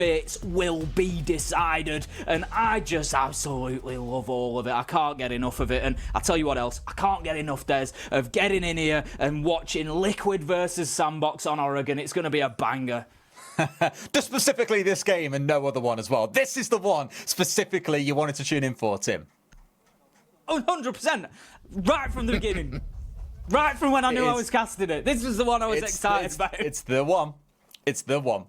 fates will be decided, and I just absolutely love all of it. I can't get enough of it, and I'll tell you what else, I can't get enough, Des, of getting in here and watching Liquid versus Sandbox on Oregon. It's going to be a banger. Just specifically this game and no other one as well. This is the one specifically you wanted to tune in for, Tim. Oh, 100%. Right from the beginning. Right from when I knew I was casting it. This was the one I was excited about. It's the one. It's the one.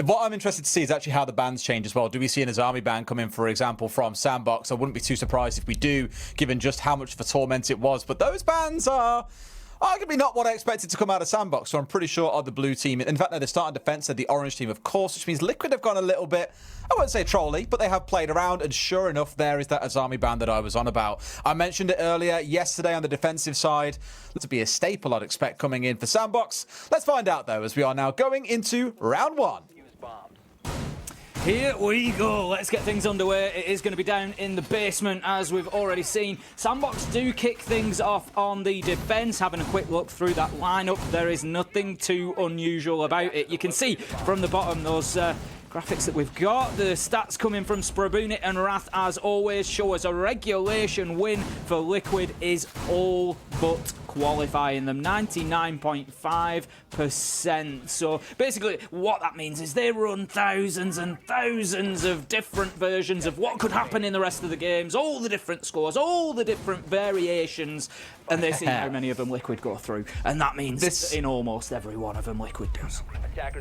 What I'm interested to see is actually how the bans change as well. Do we see an Azami ban come in, for example, from Sandbox? I wouldn't be too surprised if we do, given just how much of a torment it was. But those bans are arguably not what I expected to come out of Sandbox, so I'm pretty sure are the blue team. In fact, no, they're starting defense, they're the orange team, of course, which means Liquid have gone a little bit, I wouldn't say trolly, but they have played around, and sure enough, there is that Azami ban that I was on about. I mentioned it earlier, yesterday on the defensive side, to be a staple I'd expect coming in for Sandbox. Let's find out, though, as we are now going into round one. Here we go. Let's get things underway. It is going to be down in the basement, as we've already seen. Sandbox do kick things off on the defense. Having a quick look through that lineup, there is nothing too unusual about it. You can see from the bottom those graphics that we've got. The stats coming from Sprabunit and Wrath, as always, show us a regulation win for Liquid is all but qualifying them, 99.5%. So basically what that means is they run thousands and thousands of different versions of what could happen in the rest of the games, all the different scores, all the different variations, and they see how many of them Liquid go through. And that means that in almost every one of them Liquid does.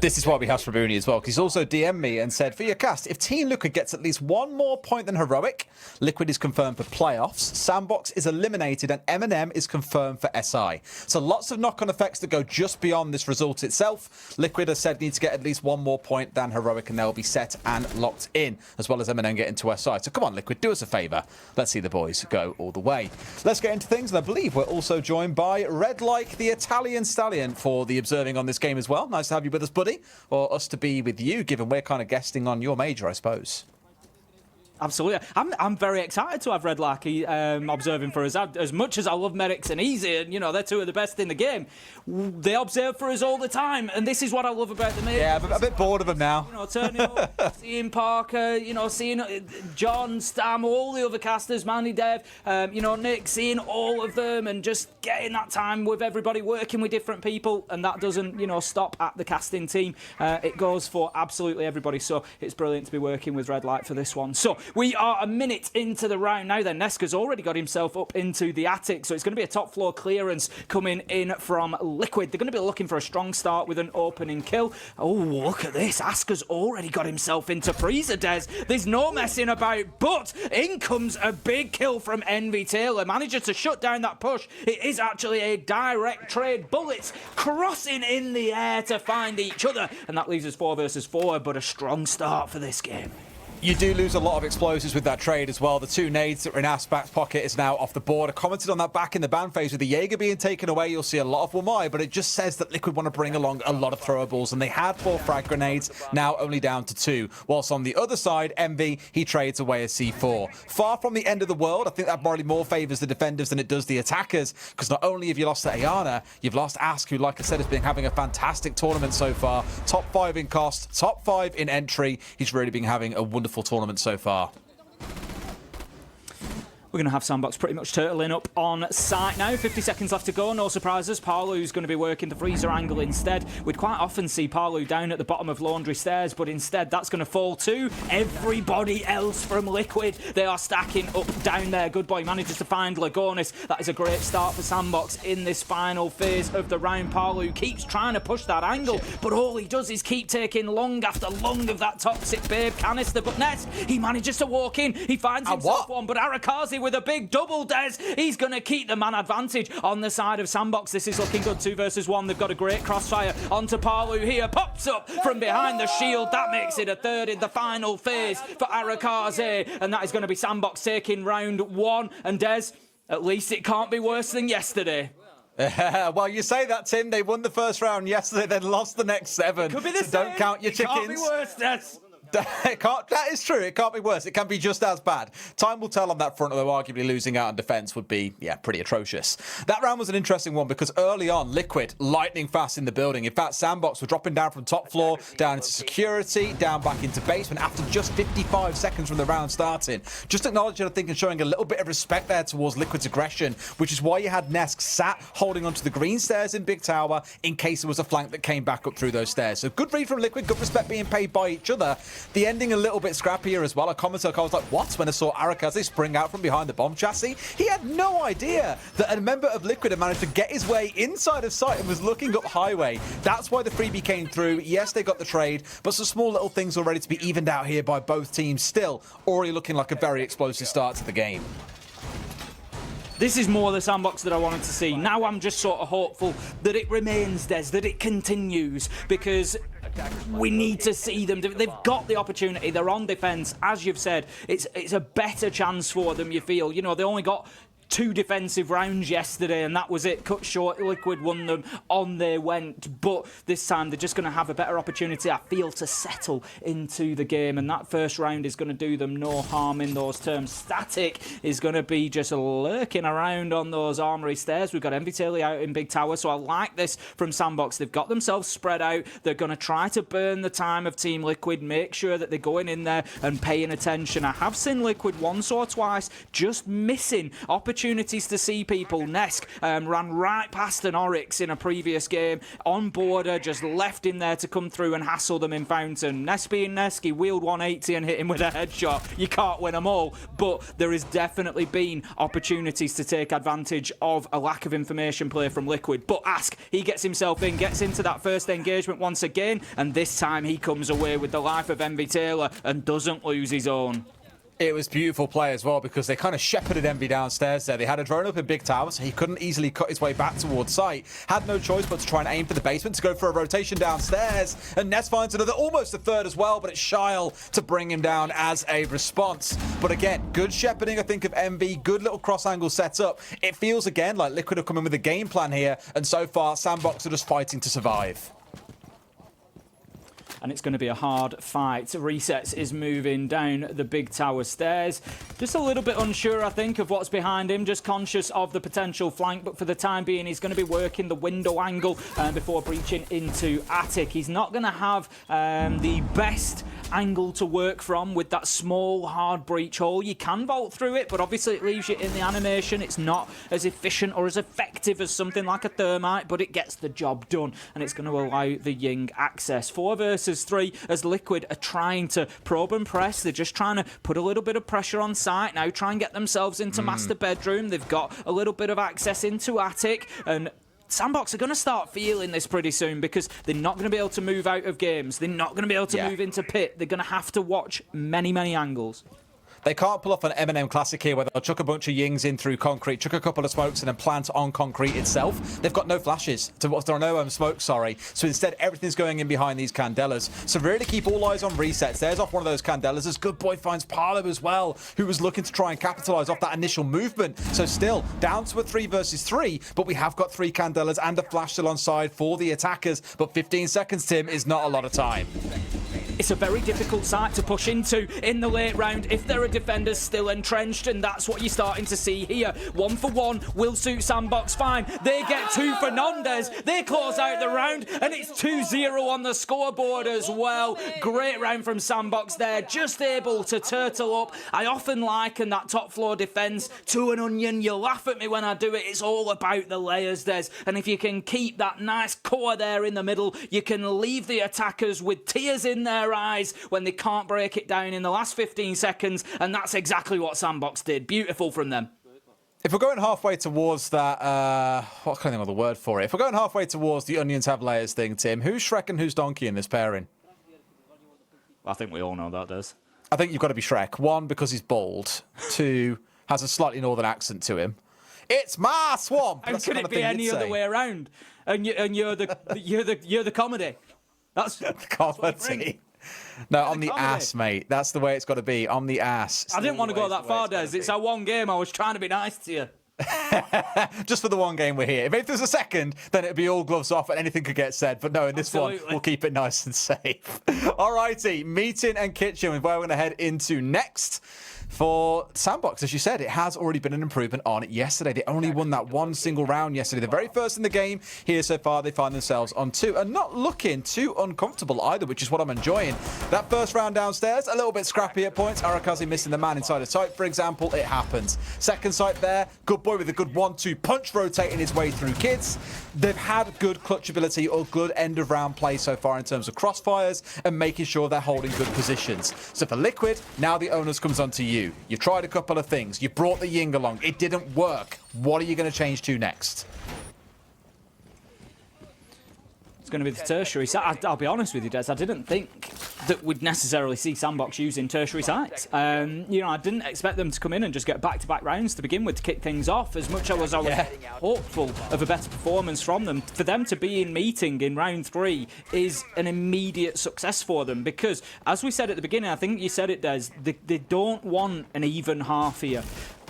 This is why we have Sprabuni as well, because he's also DM'd me and said, for your cast, if Team Liquid gets at least one more point than Heroic, Liquid is confirmed for playoffs, Sandbox is eliminated, and M&M is confirmed for SI. So lots of knock-on effects that go just beyond this result itself. Liquid has said need to get at least one more point than Heroic, and they'll be set and locked in, as well as M&M get into SI. So come on, Liquid, do us a favour. Let's see the boys go all the way. Let's get into things, and I believe we're also joined by Red Like, the Italian Stallion, for the observing on this game as well. Nice to have you with us, buddy, or us to be with you, given we're kind of guesting on your major, I suppose. Absolutely. I'm very excited to have Red Larky observing for us. As much as I love Merrick's and Easy, and, you know, they're two of the best in the game, they observe for us all the time, and this is what I love about them. Yeah, I'm a bit bored of them now. You know, turning up, seeing Parker, you know, seeing John, Stam, all the other casters, Manny, Dev, you know, Nick, seeing all of them, and just getting that time with everybody, working with different people, and that doesn't, you know, stop at the casting team. It goes for absolutely everybody, so it's brilliant to be working with Red Light for this one. So we are a minute into the round now. Then Neska's already got himself up into the attic, so it's going to be a top floor clearance coming in from Liquid. They're going to be looking for a strong start with an opening kill. Oh, look at this. Aska's already got himself into freezer, Des. There's no messing about, but in comes a big kill from Envy Taylor. Manages to shut down that push. It is actually a direct trade. Bullets crossing in the air to find each other, and that leaves us 4 versus 4, but a strong start for this game. You do lose a lot of explosives with that trade as well. The 2 nades that were in Ask's back pocket is now off the board. I commented on that back in the ban phase. With the Jaeger being taken away, you'll see a lot of Wamai, but it just says that Liquid want to bring along a lot of throwables, and they had 4 frag grenades, now only down to 2. Whilst on the other side, Envy, he trades away a C4. Far from the end of the world. I think that probably more favours the defenders than it does the attackers, because not only have you lost to Ayana, you've lost Ask, who, like I said, has been having a fantastic tournament so far. Top 5 in cost, top 5 in entry. He's really been having a wonderful tournament so far. We're going to have Sandbox pretty much turtling up on site now. 50 seconds left to go. No surprises. Parlu's going to be working the freezer angle instead. We'd quite often see Parlu down at the bottom of Laundry Stairs, but instead that's going to fall to everybody else from Liquid. They are stacking up down there. Good boy manages to find Lagonis. That is a great start for Sandbox in this final phase of the round. Parlu keeps trying to push that angle, but all he does is keep taking long after long of that toxic babe canister. But Ness, he manages to walk in. He finds himself one, but Arakazi with a big double, Des. He's going to keep the man advantage on the side of Sandbox. This is looking good. 2 versus 1. They've got a great crossfire onto Parlu here. Pops up from behind the shield. That makes it a 3rd in the final phase for Arakazi. And that is going to be Sandbox taking round 1. And Des, at least it can't be worse than yesterday. Well, you say that, Tim. They won the first round yesterday, then lost the next 7. Could be the so don't count your chickens. Can't be worse, Des. That is true. It can't be worse. It can be just as bad. Time will tell on that front, although arguably losing out on defense would be, pretty atrocious. That round was an interesting one because early on, Liquid lightning fast in the building. In fact, Sandbox were dropping down from top floor, down into security, down back into basement after just 55 seconds from the round starting. Just acknowledging, I think, and showing a little bit of respect there towards Liquid's aggression, which is why you had Nesk sat holding onto the green stairs in Big Tower in case there was a flank that came back up through those stairs. So good read from Liquid, good respect being paid by each other. The ending a little bit scrappier as well. A commenter, I was like, what? When I saw Arakaze spring out from behind the bomb chassis, he had no idea that a member of Liquid had managed to get his way inside of sight and was looking up highway. That's why the freebie came through. Yes, they got the trade, but some small little things already to be evened out here by both teams. Still, already looking like a very explosive start to the game. This is more the Sandbox that I wanted to see. Now I'm just sort of hopeful that it remains, Des, that it continues, because we need to see them. They've got the opportunity. They're on defence. As you've said, it's a better chance for them, you feel. You know, they only got 2 defensive rounds yesterday, and that was it. Cut short, Liquid won them, on they went. But this time, they're just going to have a better opportunity, I feel, to settle into the game. And that first round is going to do them no harm in those terms. Static is going to be just lurking around on those armory stairs. We've got Invitational out in Big Tower, so I like this from Sandbox. They've got themselves spread out. They're going to try to burn the time of Team Liquid, make sure that they're going in there and paying attention. I have seen Liquid once or twice just missing opportunities to see people. Nesk ran right past an Oryx in a previous game on border, just left in there to come through and hassle them in Fountain. Nesk being Nesk, he wheeled 180 and hit him with a headshot. You can't win them all, but there has definitely been opportunities to take advantage of a lack of information play from Liquid. But Ask, he gets himself in, gets into that first engagement once again, and this time he comes away with the life of Envy Taylor and doesn't lose his own. It was beautiful play as well because they kind of shepherded Envy downstairs there. They had a drone up in Big Tower, so he couldn't easily cut his way back towards site. Had no choice but to try and aim for the basement to go for a rotation downstairs. And Ness finds another, almost a third as well, but it's Shile to bring him down as a response. But again, good shepherding, I think, of Envy. Good little cross-angle setup. It feels, again, like Liquid have come in with a game plan here. And so far, Sandbox are just fighting to survive. And it's going to be a hard fight. Resets is moving down the Big Tower stairs. Just a little bit unsure, I think, of what's behind him. Just conscious of the potential flank. But for the time being, he's going to be working the window angle before breaching into Attic. He's not going to have the best angle to work from with that small, hard breach hole. You can vault through it, but obviously it leaves you in the animation. It's not as efficient or as effective as something like a thermite, but it gets the job done. And it's going to allow the Ying access. 4 versus 3 as Liquid are trying to probe and press. They're just trying to put a little bit of pressure on site now, try and get themselves into master bedroom. They've got a little bit of access into Attic, and Sandbox are going to start feeling this pretty soon because they're not going to be able to move out of games. They're not going to be able to move into pit. They're going to have to watch many, many angles. They can't pull off an M&M classic here where they'll chuck a bunch of Yings in through concrete, chuck a couple of smokes and then plant on concrete itself. They've got no flashes. There are no smokes, sorry. So instead, everything's going in behind these Candelas. So really keep all eyes on resets. There's off one of those Candelas as Good Boy finds Parlo as well, who was looking to try and capitalise off that initial movement. So still, down to a 3 versus 3, but we have got 3 Candelas and a flash still on side for the attackers. But 15 seconds, Tim, is not a lot of time. It's a very difficult site to push into in the late round if there are defenders still entrenched, and that's what you're starting to see here. 1 for 1 will suit Sandbox fine. They get 2 for Nandez. They close out the round, and it's 2-0 on the scoreboard as well. Great round from Sandbox there, just able to turtle up. I often liken that top floor defence to an onion. You laugh at me when I do it. It's all about the layers, Des. And if you can keep that nice core there in the middle, you can leave the attackers with tears in their eyes when they can't break it down in the last 15 seconds, and that's exactly what Sandbox did. Beautiful from them. If we're going halfway towards that, what can I think of the word for it? If we're going halfway towards the onions have layers thing, Tim, who's Shrek and who's Donkey in this pairing? I think we all know that, Des. I think you've got to be Shrek. 1, because he's bald. 2, has a slightly northern accent to him. It's my swamp. How could it be any other way around? And you're the comedy. That's the comedy. No, I'm the ass, mate. That's the way it's got to be. I'm the ass. I didn't want to go that far, Des. It's our one game. I was trying to be nice to you. Just for the one game we're here. If there's a second, then it'd be all gloves off and anything could get said. But no, in this one, we'll keep it nice and safe. Alrighty, meeting and kitchen is where we're going to head into next. For Sandbox, as you said, it has already been an improvement on it yesterday. They only won that one single round yesterday. The very first in the game. Here so far, they find themselves on 2 and not looking too uncomfortable either, which is what I'm enjoying. That first round downstairs, a little bit scrappy at points. Arakaze missing the man inside of sight, for example. It happens. Second sight there, good boy with a good 1-2 punch, rotating his way through kids. They've had good clutch ability or good end of round play so far in terms of crossfires and making sure they're holding good positions. So for Liquid, now the onus comes onto you. You tried a couple of things. You brought the Ying along. It didn't work. What are you going to change to next? It's going to be the tertiary site. I'll be honest with you, Des. I didn't think that we'd necessarily see Sandbox using tertiary sites. I didn't expect them to come in and just get back-to-back rounds to begin with to kick things off. As much as I was hopeful of a better performance from them, for them to be in meeting in round 3 is an immediate success for them because, as we said at the beginning, I think you said it, Des, they don't want an even half here.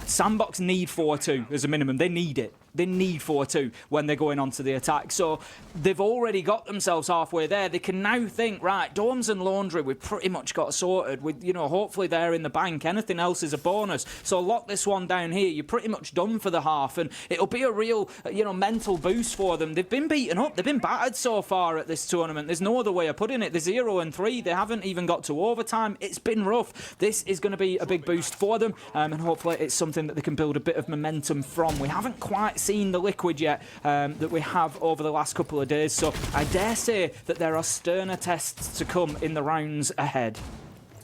Sandbox need 4-2 as a minimum. They need it. They need 4-2 when they're going onto the attack. So they've already got themselves halfway there. They can now think, right, Dorms and Laundry, we've pretty much got sorted. With, hopefully they're in the bank. Anything else is a bonus. So lock this one down here. You're pretty much done for the half. And it'll be a real, mental boost for them. They've been beaten up. They've been battered so far at this tournament. There's no other way of putting it. They're 0-3. They haven't even got to overtime. It's been rough. This is going to be a big boost for them. And hopefully it's something that they can build a bit of momentum from. We haven't quite seen the Liquid yet that we have over the last couple of days, so I dare say that there are sterner tests to come in the rounds ahead.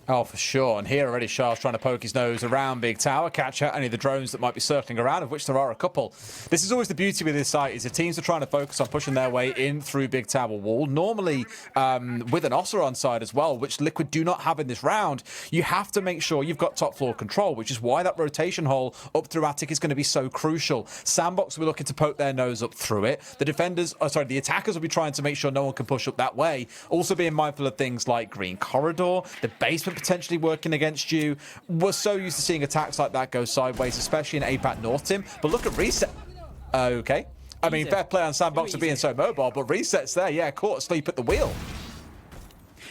Oh, for sure. And here already Charles trying to poke his nose around Big Tower, catch out any of the drones that might be circling around, of which there are a couple. This is always the beauty with this site, is the teams are trying to focus on pushing their way in through Big Tower wall, normally with an Ossa on side as well, which Liquid do not have in this round. You have to make sure you've got top floor control, which is why that rotation hole up through Attic is going to be so crucial. Sandbox will be looking to poke their nose up through it. The attackers will be trying to make sure no one can push up that way. Also being mindful of things like Green Corridor, the basement potentially working against you. We're so used to seeing attacks like that go sideways, especially in APAC North, Tim. But look at Reset. Okay. I mean, fair play on Sandbox for being so mobile, but Reset's there. Yeah, caught asleep at the wheel.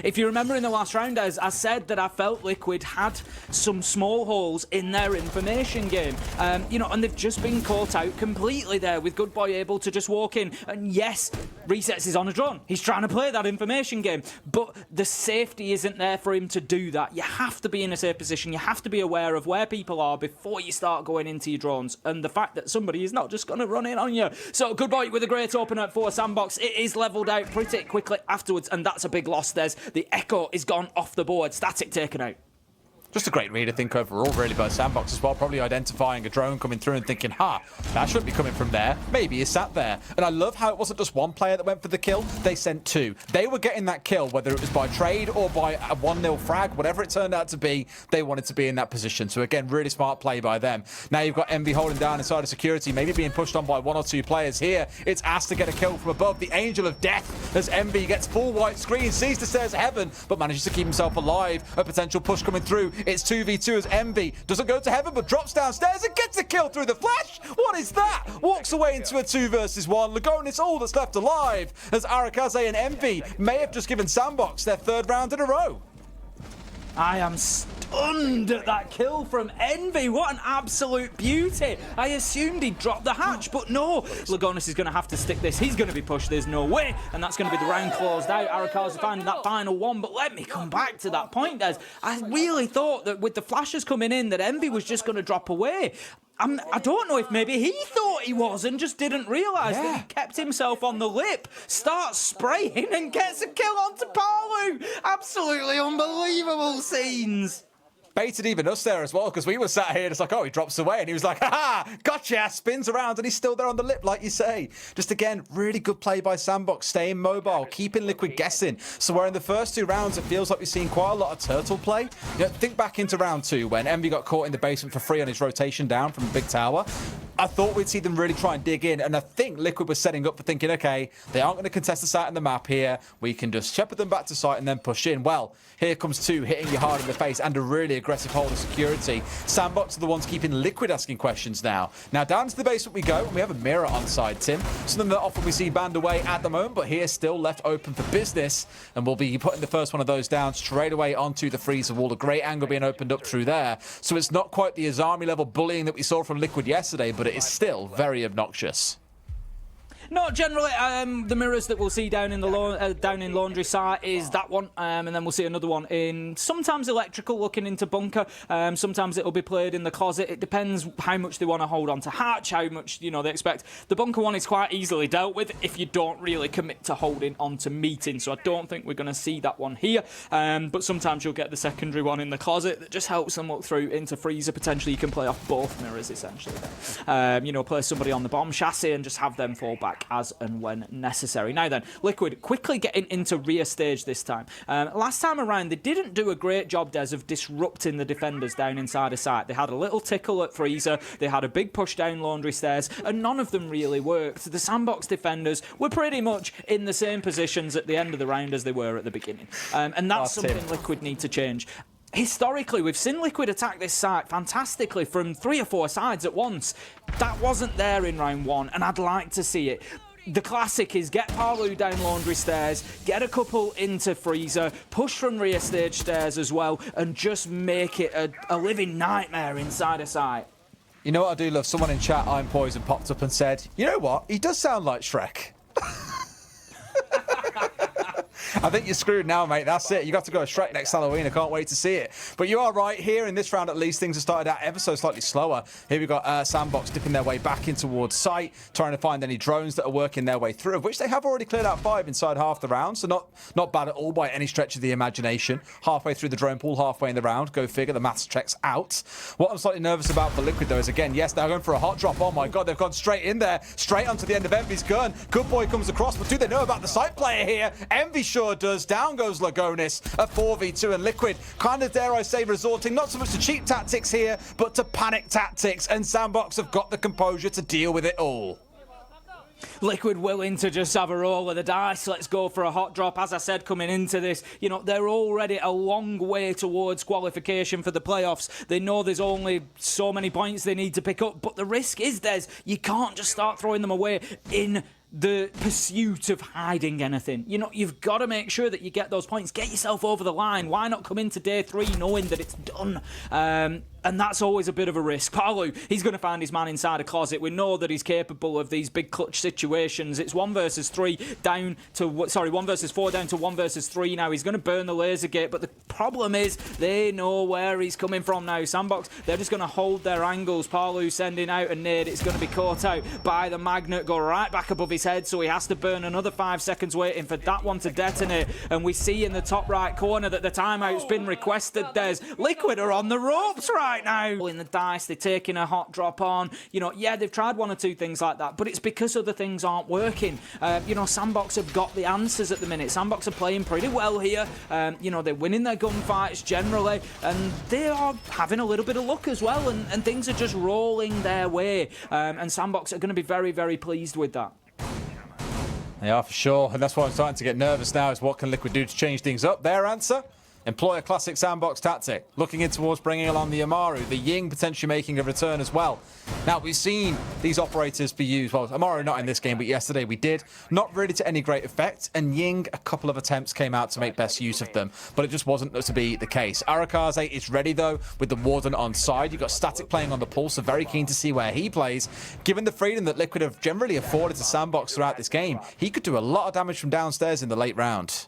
If you remember in the last round, as I said that I felt Liquid had some small holes in their information game. And they've just been caught out completely there with Good Boy able to just walk in. And yes, Resets is on a drone. He's trying to play that information game. But the safety isn't there for him to do that. You have to be in a safe position. You have to be aware of where people are before you start going into your drones. And the fact that somebody is not just going to run in on you. So Good Boy with a great opener for Sandbox. It is levelled out pretty quickly afterwards. And that's a big loss. The Echo is gone off the board. Static taken out. Just a great read, I think, overall, really, by Sandbox as well. Probably identifying a drone coming through and thinking, that shouldn't be coming from there. Maybe it's sat there. And I love how it wasn't just one player that went for the kill. They sent 2. They were getting that kill, whether it was by trade or by a 1-0 frag, whatever it turned out to be, they wanted to be in that position. So, again, really smart play by them. Now you've got Envy holding down inside of security, maybe being pushed on by 1 or 2 players here. It's asked to get a kill from above. The Angel of Death, as Envy gets full white screen, sees the stairs of heaven, but manages to keep himself alive. A potential push coming through. It's 2v2 as Envy doesn't go to heaven, but drops downstairs and gets a kill through the flash. What is that? Walks away into a 2 versus 1. Lagonis all that's left alive, as Arakaze and Envy may have just given Sandbox their 3rd round in a row. I am stunned at that kill from Envy. What an absolute beauty. I assumed he'd drop the hatch, but no. Lagonis is going to have to stick this. He's going to be pushed. There's no way. And that's going to be the round closed out. Arakaze finding that final one. But let me come back to that point, Des. I really thought that with the flashes coming in that Envy was just going to drop away. I don't know if maybe he thought he was and just didn't realise that he kept himself on the lip, starts spraying and gets a kill onto Palu. Absolutely unbelievable scenes. Baited even us there as well, because we were sat here just like, he drops away, and he was like, gotcha, spins around, and he's still there on the lip, like you say. Just again, really good play by Sandbox, staying mobile, keeping Liquid guessing. So where in the first 2 rounds, it feels like we've seen quite a lot of turtle play. Think back into round 2, when Envy got caught in the basement for free on his rotation down from the big tower. I thought we'd see them really try and dig in, and I think Liquid was setting up for thinking, okay, they aren't going to contest the site on the map here. We can just shepherd them back to site and then push in. Well, here comes two hitting you hard in the face and a really aggressive hold of security. Sandbox are the ones keeping Liquid asking questions now. Now down to the basement we go, and we have a mirror on side, Tim. Something that often we see banned away at the moment, but here still left open for business, and we'll be putting the first one of those down straight away onto the freezer wall. A great angle being opened up through there. So it's not quite the Azami level bullying that we saw from Liquid yesterday, but it is still very obnoxious. Not generally. The mirrors that we'll see down in the down in laundry site is that one, and then we'll see another one in sometimes electrical, looking into bunker. Sometimes it'll be played in the closet. It depends how much they want to hold on to hatch, how much they expect. The bunker one is quite easily dealt with if you don't really commit to holding on to meeting. So I don't think we're going to see that one here. But sometimes you'll get the secondary one in the closet that just helps them look through into freezer. Potentially you can play off both mirrors essentially. Play somebody on the bomb chassis and just have them fall back as and when necessary. Now then, Liquid quickly getting into rear stage this time. Last time around, they didn't do a great job, Des, of disrupting the defenders down inside a site. They had a little tickle at freezer, they had a big push down laundry stairs, and none of them really worked. The sandbox defenders were pretty much in the same positions at the end of the round as they were at the beginning. And that's something Liquid need to change. Historically, we've seen Liquid attack this site fantastically from 3 or 4 sides at once. That wasn't there in round 1, and I'd like to see it. The classic is get Parlu down laundry stairs, get a couple into freezer, push from rear stage stairs as well, and just make it a living nightmare inside a site. You know what I do love? Someone in chat, I'm Poison, popped up and said, you know what? He does sound like Shrek. I think you're screwed now, mate. That's it. You got to go to Shrek next Halloween. I can't wait to see it. But you are right. Here in this round, at least, things have started out ever so slightly slower. Here we've got Sandbox dipping their way back in towards site, trying to find any drones that are working their way through, of which they have already cleared out 5 inside half the round. So not bad at all by any stretch of the imagination. Halfway through the drone pool, halfway in the round. Go figure, the maths checks out. What I'm slightly nervous about for Liquid, though, is, again, yes, they're going for a hot drop. Oh, my God, they've gone straight in there, straight onto the end of Envy's gun. Good boy comes across, but do they know about the site player here? Envy sure does. Down goes Lagonis, a 4v2, and Liquid kind of, dare I say, resorting not so much to cheap tactics here, but to panic tactics, and Sandbox have got the composure to deal with it all. Liquid willing to just have a roll of the dice. Let's go for a hot drop. As I said, coming into this, they're already a long way towards qualification for the playoffs. They know there's only so many points they need to pick up, but the risk is, you can't just start throwing them away in the pursuit of hiding anything. You've got to make sure that you get those points. Get yourself over the line. Why not come into day 3 knowing that it's done? And that's always a bit of a risk. Parlu, he's going to find his man inside a closet. We know that he's capable of these big clutch situations. It's 1 versus 3 down to, sorry, 1 versus 4 down to 1 versus 3 now. He's going to burn the laser gate, but the problem is they know where he's coming from now. Sandbox, they're just going to hold their angles. Parlu sending out a nade. It's going to be caught out by the magnet, go right back above his head, so he has to burn another 5 seconds waiting for that one to detonate. And we see in the top right corner that the timeout's been requested. There's Liquid are on the ropes right now. In the dice, they're taking a hot drop on. Yeah, they've tried 1 or 2 things like that, but it's because other things aren't working. Sandbox have got the answers at the minute. Sandbox are playing pretty well here. They're winning their gunfights generally, and they are having a little bit of luck as well, and things are just rolling their way. And Sandbox are going to be very, very pleased with that. They are for sure, and that's why I'm starting to get nervous now, is what can Liquid do to change things up? Their answer? Employ a classic Sandbox tactic, looking in towards bringing along the Amaru, the Ying potentially making a return as well. Now, we've seen these operators be used, well, Amaru not in this game, but yesterday we did, not really to any great effect, and Ying, a couple of attempts came out to make best use of them, but it just wasn't to be the case. Arakaze is ready, though, with the Warden on side. You've got Static playing on the pulse, so very keen to see where he plays. Given the freedom that Liquid have generally afforded to Sandbox throughout this game, he could do a lot of damage from downstairs in the late round.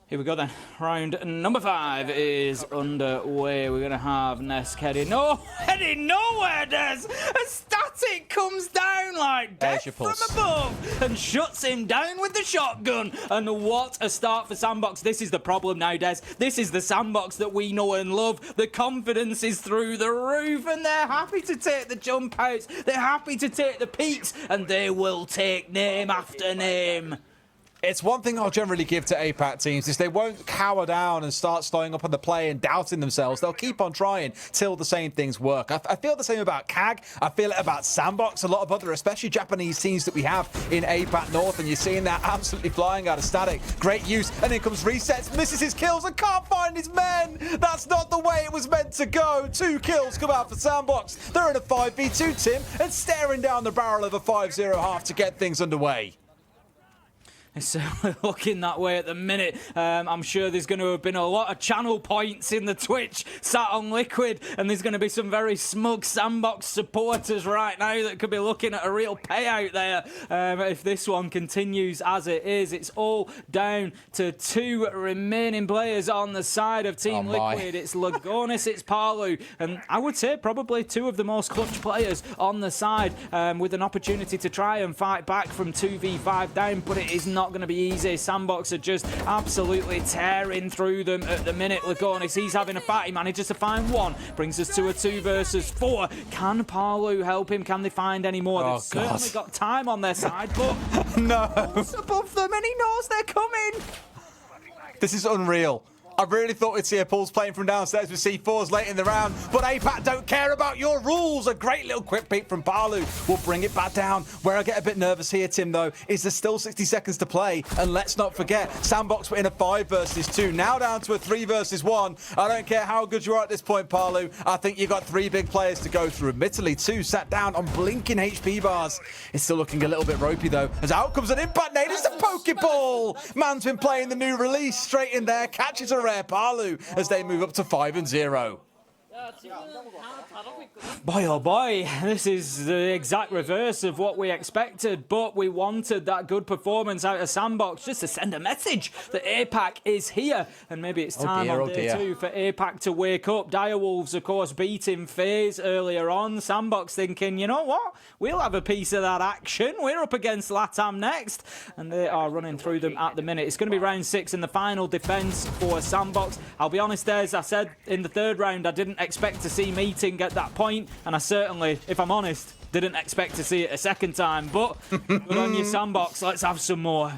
Here we go then. Round number 5 is underway. We're going to have Nesk heading nowhere, Des. A Static comes down like death from above and shuts him down with the shotgun. And what a start for Sandbox. This is the problem now, Des. This is the Sandbox that we know and love. The confidence is through the roof, and they're happy to take the jump outs. They're happy to take the peaks, and they will take name after name. It's one thing I'll generally give to APAC teams is they won't cower down and start slowing up on the play and doubting themselves. They'll keep on trying till the same things work. I feel the same about CAG. I feel it about Sandbox, a lot of other, especially Japanese teams that we have in APAC North, and you're seeing that absolutely flying out of static. Great use, and in comes resets, misses his kills and can't find his men. That's not the way it was meant to go. 2 kills come out for Sandbox. They're in a 5v2, Tim, and staring down the barrel of a 5-0 half to get things underway. It's certainly looking that way at the minute. I'm sure there's going to have been a lot of channel points in the Twitch sat on Liquid, and there's going to be some very smug Sandbox supporters right now that could be looking at a real payout there if this one continues as it is. It's all down to 2 remaining players on the side of Team Liquid. It's Lagonis, it's Palu, and I would say probably 2 of the most clutch players on the side with an opportunity to try and fight back from 2v5 down, but it is not going to be easy. Sandbox are just absolutely tearing through them at the minute. Lagonis, he's having a fight. He manages to find 1. Brings us to a 2 versus 4. Can Palu help him? Can they find any more? They've certainly got time on their side, but no. It's above them and he knows they're coming. This is unreal. I really thought we'd see a Pulse playing from downstairs with C4s late in the round, but APAC don't care about your rules. A great little quick peek from Palu will bring it back down. Where I get a bit nervous here, Tim, though, is there's still 60 seconds to play, and let's not forget, Sandbox were in a 5 versus 2, now down to a 3 versus 1. I don't care how good you are at this point, Palu. I think you've got 3 big players to go through. Admittedly, 2 sat down on blinking HP bars. It's still looking a little bit ropey, though, as out comes an impact nade. It's a Pokeball! Man's been playing the new release straight in there, catches a rare Palu as they move up to 5-0. Boy, oh boy, this is the exact reverse of what we expected, but we wanted that good performance out of Sandbox just to send a message that APAC is here, and maybe it's time on day 2 for APAC to wake up. Direwolves, of course, beating FaZe earlier on. Sandbox thinking, you know what, we'll have a piece of that action. We're up against LATAM next, and they are running through them at the minute. It's going to be round 6 in the final defense for Sandbox. I'll be honest, as I said in the 3rd round, I didn't expect to see Meeting get that point, and I certainly, if I'm honest, didn't expect to see it a 2nd time, but good on you, Sandbox. Let's have some more.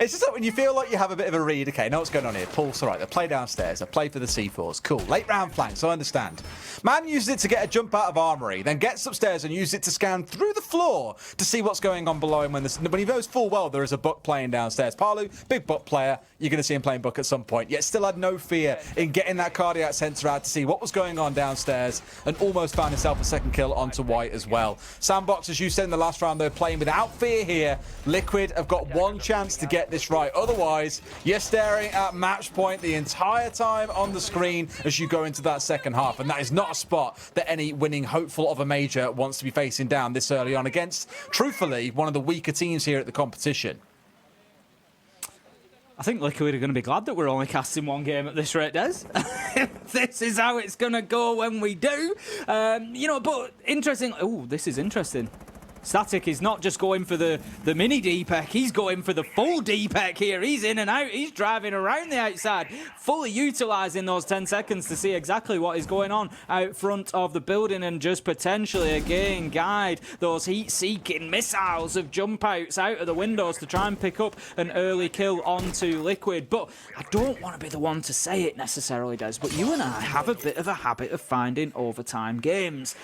It's just like when you feel like you have a bit of a read. Okay, know what's going on here. Pulse, all right, they play downstairs. They play for the C4s. Cool. Late round flanks, I understand. Man uses it to get a jump out of armory, then gets upstairs and uses it to scan through the floor to see what's going on below him when he knows full well there is a Buck playing downstairs. Palu, big Buck player. You're going to see him playing Buck at some point, yet still had no fear in getting that cardiac sensor out to see what was going on downstairs and almost found himself a 2nd kill onto White as well. Sandbox, as you said in the last round, they're playing without fear here. Liquid have got 1 chance to get this right. Otherwise, you're staring at match point the entire time on the screen as you go into that 2nd half, and that is not a spot that any winning hopeful of a major wants to be facing down this early on against, truthfully, one of the weaker teams here at the competition. I think Liquid are going to be glad that we're only casting 1 game at this rate, Des. This is how it's going to go when we do. You know, but interesting. Oh, this is interesting. Static is not just going for the mini D-Peck, he's going for the full D-Peck here. He's in and out, he's driving around the outside, fully utilising those 10 seconds to see exactly what is going on out front of the building and just potentially again guide those heat-seeking missiles of jump-outs out of the windows to try and pick up an early kill onto Liquid. But I don't want to be the one to say it necessarily, Des, but you and I have a bit of a habit of finding overtime games.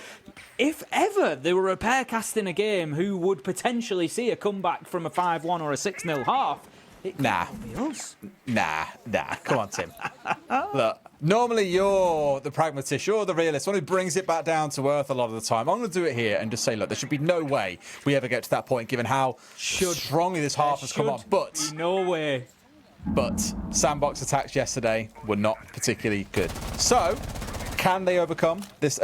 If ever there were a pair casting a game who would potentially see a comeback from a 5-1 or a 6-0 half, it could be us. Nah. Come on, Tim. Look, normally you're the pragmatist, you're the realist, one who brings it back down to earth a lot of the time. I'm going to do it here and just say, look, there should be no way we ever get to that point, given how strongly this half has come on. But no way. But Sandbox attacks yesterday were not particularly good. So, can they overcome this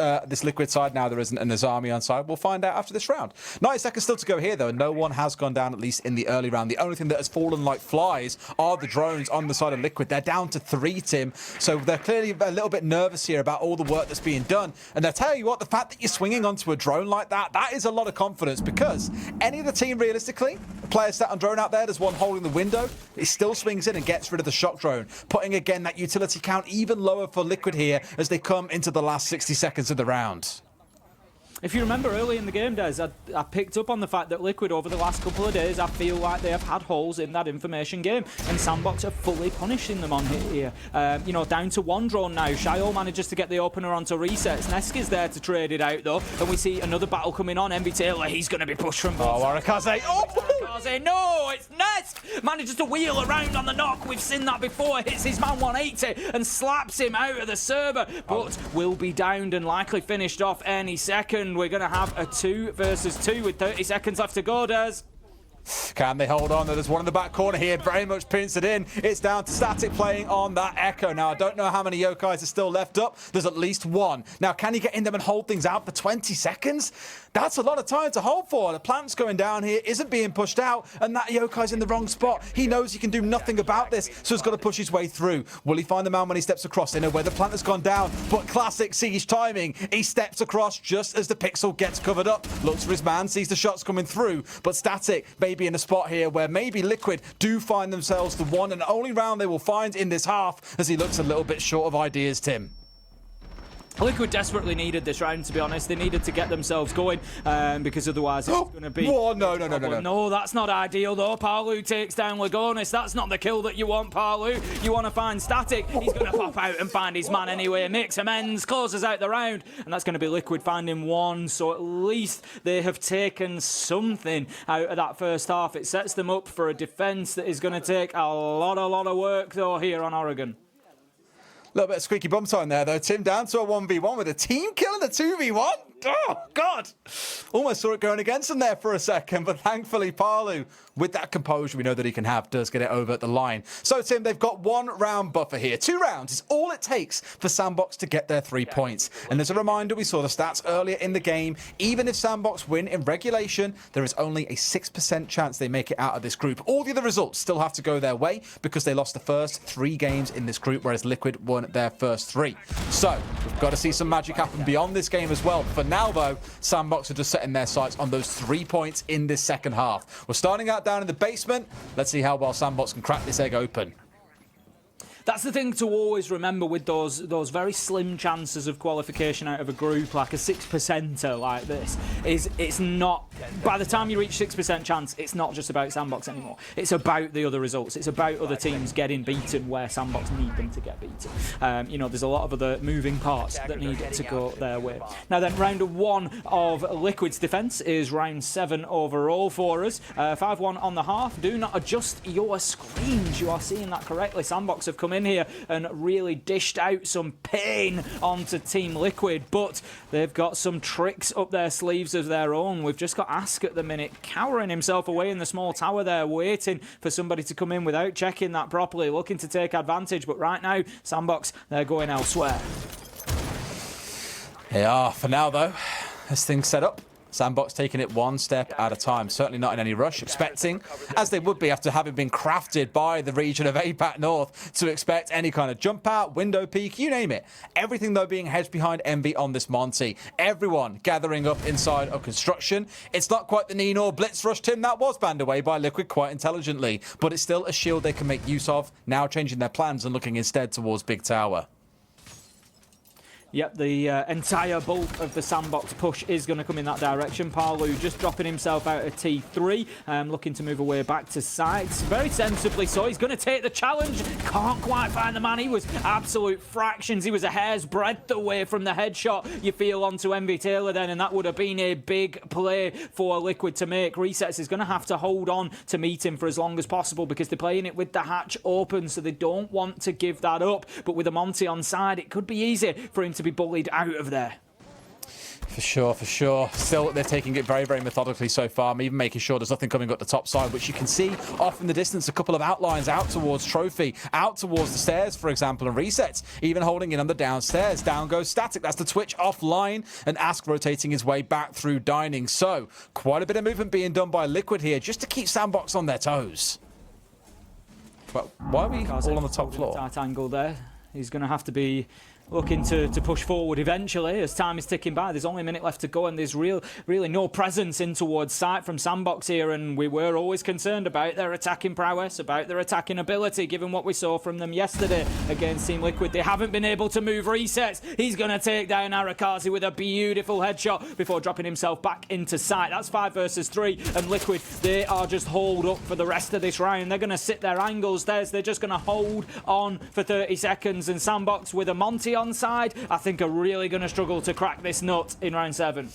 Liquid side? Now there isn't a Nazami on side. We'll find out after this round. 90 seconds still to go here, though. No one has gone down, at least in the early round. The only thing that has fallen like flies are the drones on the side of Liquid. They're down to 3, Tim. So they're clearly a little bit nervous here about all the work that's being done. And I tell you what, the fact that you're swinging onto a drone like that, that is a lot of confidence, because any of the team, realistically, the player sat on drone out there, there's one holding the window. He still swings in and gets rid of the shock drone, putting, again, that utility count even lower for Liquid here as they come into the last 60 seconds of the round. If you remember early in the game, Des, I picked up on the fact that Liquid over the last couple of days, I feel like they have had holes in that information game, and Sandbox are fully punishing them on here. You know, down to one drone now. Shayo manages to get the opener onto resets. Neski's there to trade it out though, and we see another battle coming on. MB Taylor, he's going to be pushed from both. Arakaze. Arakaze, no, it's Nesk! Manages to wheel around on the knock. We've seen that before. Hits his man 180 and slaps him out of the server, but will be downed and likely finished off any second. We're going to have a 2 versus 2 with 30 seconds left to go, Des. Can they hold on? There's one in the back corner here, very much pins it in. It's down to Static playing on that Echo. Now, I don't know how many Yokais are still left up. There's at least one. Now, can he get in them and hold things out for 20 seconds? That's a lot of time to hold for. The plant's going down here, isn't being pushed out, and that Yokai's in the wrong spot. He knows he can do nothing about this, so he's got to push his way through. Will he find the man when he steps across? They know where the plant has gone down, but classic Siege timing. He steps across just as the pixel gets covered up. Looks for his man, sees the shots coming through, but Static maybe in a spot here where maybe Liquid do find themselves the one and only round they will find in this half, as he looks a little bit short of ideas, Tim. Liquid desperately needed this round, to be honest. They needed to get themselves going because otherwise it's going to be... Oh, no. No, that's not ideal, though. Palu takes down Lagonis. That's not the kill that you want, Palu. You want to find Static. He's going to pop out and find his man anyway. Makes amends, closes out the round, and that's going to be Liquid finding one. So at least they have taken something out of that first half. It sets them up for a defense that is going to take a lot of work, though, here on Oregon. A little bit of squeaky bum time there, though. Tim down to a 1v1 with a team kill in the 2v1. Oh, God. Almost saw it going against him there for a second, but thankfully Palu, with that composure we know that he can have, does get it over at the line. So, Tim, they've got 1 round buffer here. 2 rounds is all it takes for Sandbox to get their 3 points. And as a reminder, we saw the stats earlier in the game. Even if Sandbox win in regulation, there is only a 6% chance they make it out of this group. All the other results still have to go their way because they lost the first 3 games in this group, whereas Liquid won their first 3. So, we've got to see some magic happen beyond this game as well. For now, though, Sandbox are just setting their sights on those 3 points in this second half. We're starting out down in the basement. Let's see how well Sandbox can crack this egg open. That's the thing to always remember with those very slim chances of qualification out of a group, like a 6%er like this, is it's not, by the time you reach 6% chance, it's not just about Sandbox anymore. It's about the other results. It's about other teams getting beaten where Sandbox need them to get beaten. You know, there's a lot of other moving parts that need to go their way. Now then, round 1 of Liquid's defence is round 7 overall for us. 5-1 on the half. Do not adjust your screens. You are seeing that correctly. Sandbox have come in here and really dished out some pain onto Team Liquid, but they've got some tricks up their sleeves of their own. We've just got Ask at the minute, cowering himself away in the small tower there, waiting for somebody to come in without checking that properly, looking to take advantage, but right now, Sandbox, they're going elsewhere. They are, for now though, as things set up. Sandbox taking it 1 step at a time, certainly not in any rush, expecting, as they would be after having been crafted by the region of APAC North, to expect any kind of jump out, window peek, you name it. Everything, though, being hedged behind Envy on this Monty. Everyone gathering up inside of construction. It's not quite the Nino Blitz rush, Tim. That was banned away by Liquid quite intelligently, but it's still a shield they can make use of, now changing their plans and looking instead towards Big Tower. Yep, the entire bulk of the Sandbox push is going to come in that direction. Palu just dropping himself out of T3, looking to move away back to sides. Very sensibly so. He's going to take the challenge. Can't quite find the man. He was absolute fractions. He was a hair's breadth away from the headshot, you feel, onto MV Taylor then, and that would have been a big play for Liquid to make. Resets is going to have to hold on to meet him for as long as possible because they're playing it with the hatch open, so they don't want to give that up. But with a Monty on side, it could be easy for him to be bullied out of there. For sure, for sure. Still, they're taking it very, very methodically so far. I'm even making sure there's nothing coming up the top side, which you can see off in the distance, a couple of outlines out towards Trophy, out towards the stairs, for example, and Resets, even holding in on the downstairs. Down goes Static. That's the Twitch offline, and Ask rotating his way back through Dining. So, quite a bit of movement being done by Liquid here, just to keep Sandbox on their toes. But why are we all on the top floor? Tight angle there. He's going to have to be looking to push forward eventually as time is ticking by. There's only a minute left to go, and there's really no presence in towards site from Sandbox here, and we were always concerned about their attacking prowess, about their attacking ability, given what we saw from them yesterday against Team Liquid. They haven't been able to move resets. He's going to take down Arakazi with a beautiful headshot before dropping himself back into site. That's 5 versus 3, and Liquid, they are just holed up for the rest of this round. They're going to sit their angles. They're just going to hold on for 30 seconds, and Sandbox with a Monty on side, I think are really going to struggle to crack this nut in round 7.